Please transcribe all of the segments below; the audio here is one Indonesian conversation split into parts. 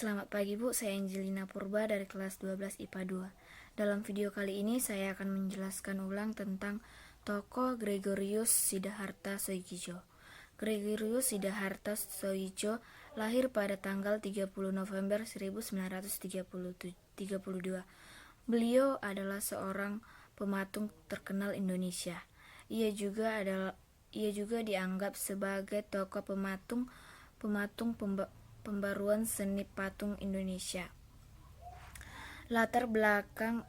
Selamat pagi Bu, saya Angelina Purba dari kelas 12 IPA 2. Dalam video kali ini saya akan menjelaskan ulang tentang tokoh Gregorius Siddhartha Soegijo. Gregorius Siddhartha Soegijo lahir pada tanggal 30 November 1932. Beliau adalah seorang pematung terkenal Indonesia. Ia juga dianggap sebagai tokoh pematung pembaruan seni patung Indonesia. Latar belakang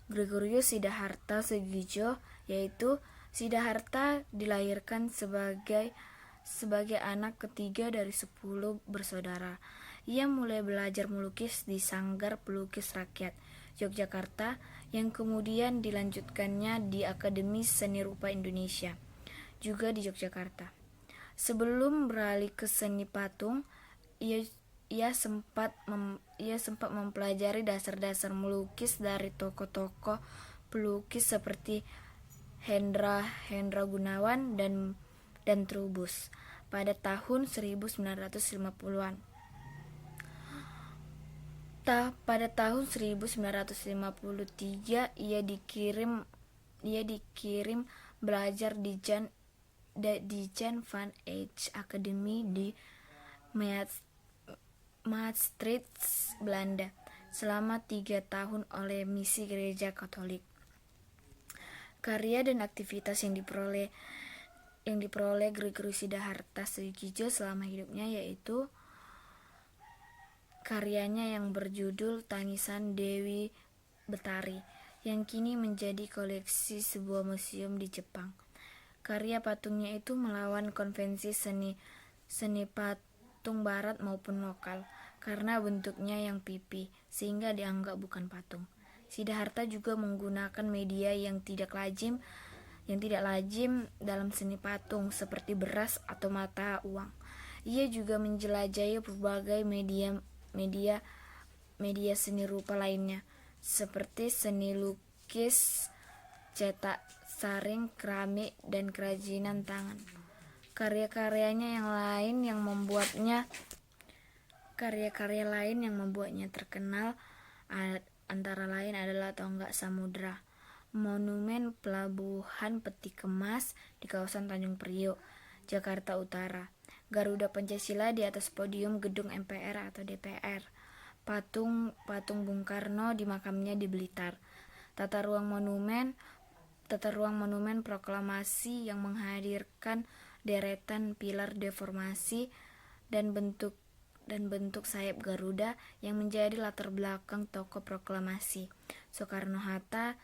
Gregorius Siddhartha Soegijo yaitu Siddhartha dilahirkan sebagai anak ketiga dari 10 bersaudara. Ia mulai belajar melukis di Sanggar Pelukis Rakyat Yogyakarta yang kemudian dilanjutkannya di Akademi Seni Rupa Indonesia juga di Yogyakarta. Sebelum beralih ke seni patung, ia sempat mempelajari dasar-dasar melukis dari tokoh-tokoh pelukis seperti Hendra Gunawan dan Trubus pada tahun 1950-an. Pada tahun 1953 ia dikirim belajar di Jan van Eyck Academy di Maastricht, Belanda selama 3 tahun oleh misi gereja Katolik. Karya dan aktivitas yang diperoleh Gregorius Siddhartha Soegijo selama hidupnya yaitu karyanya yang berjudul Tangisan Dewi Betari yang kini menjadi koleksi sebuah museum di Jepang. Karya patungnya itu melawan konvensi seni patung barat maupun lokal karena bentuknya yang pipi sehingga dianggap bukan patung. Siddhartha juga menggunakan media yang tidak lazim dalam seni patung seperti beras atau mata uang. Ia juga menjelajahi berbagai media seni rupa lainnya seperti seni lukis, cetak, saring, keramik, dan kerajinan tangan. Karya-karya lain yang membuatnya terkenal antara lain adalah Tonggak Samudra, Monumen Pelabuhan Peti Kemas di kawasan Tanjung Priok, Jakarta Utara, Garuda Pancasila di atas podium gedung MPR atau DPR, patung Bung Karno di makamnya di Blitar, tata ruang monumen proklamasi yang menghadirkan deretan pilar deformasi dan bentuk sayap Garuda yang menjadi latar belakang tokoh proklamasi, Soekarno-Hatta.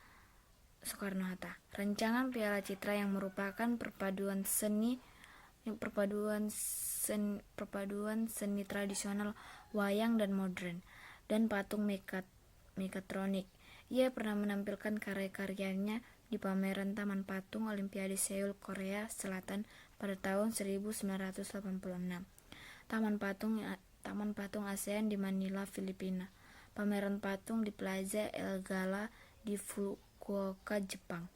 Rancangan Piala Citra yang merupakan perpaduan seni tradisional wayang dan modern, dan patung mekatronik. Ia pernah menampilkan karya-karyanya di pameran Taman Patung Olimpiade Seoul, Korea Selatan pada tahun 1986, Taman Patung ASEAN di Manila, Filipina, pameran patung di Plaza El Gala di Fukuoka, Jepang.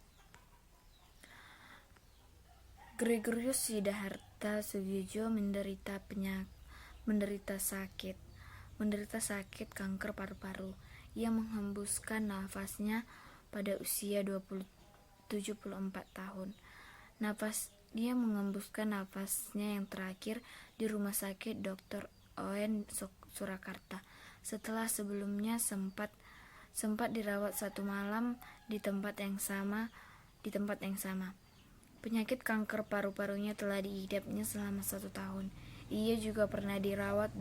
Gregorius Siddhartha Soegijo menderita sakit kanker paru-paru. Ia menghembuskan nafasnya pada usia 74 tahun. Dia mengembuskan nafasnya yang terakhir di Rumah Sakit Dr. Owen Surakarta setelah sebelumnya sempat dirawat 1 malam di tempat yang sama. Penyakit kanker paru-parunya telah diidapnya selama 1 tahun. Ia juga pernah dirawat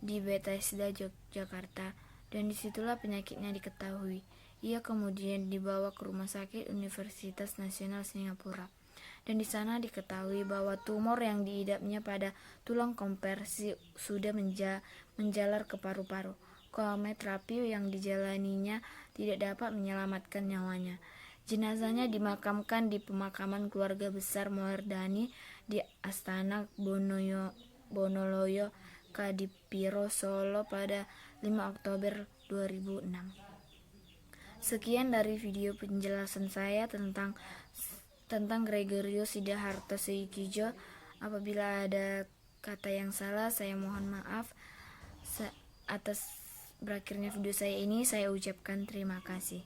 di Bethesda, Jakarta, dan disitulah penyakitnya diketahui. Ia kemudian dibawa ke Rumah Sakit Universitas Nasional Singapura, dan di sana diketahui bahwa tumor yang diidapnya pada tulang konversi sudah menjalar ke paru-paru. Kemoterapi yang dijalaninya tidak dapat menyelamatkan nyawanya. Jenazahnya dimakamkan di pemakaman keluarga besar Moherdani di Astana Bonoloyo, Kadipiro, Solo pada 5 Oktober 2006. Sekian dari video penjelasan saya tentang Gregorius Siddhartha Soegijo. Apabila ada kata yang salah, saya mohon maaf. Atas berakhirnya video saya ini, saya ucapkan terima kasih.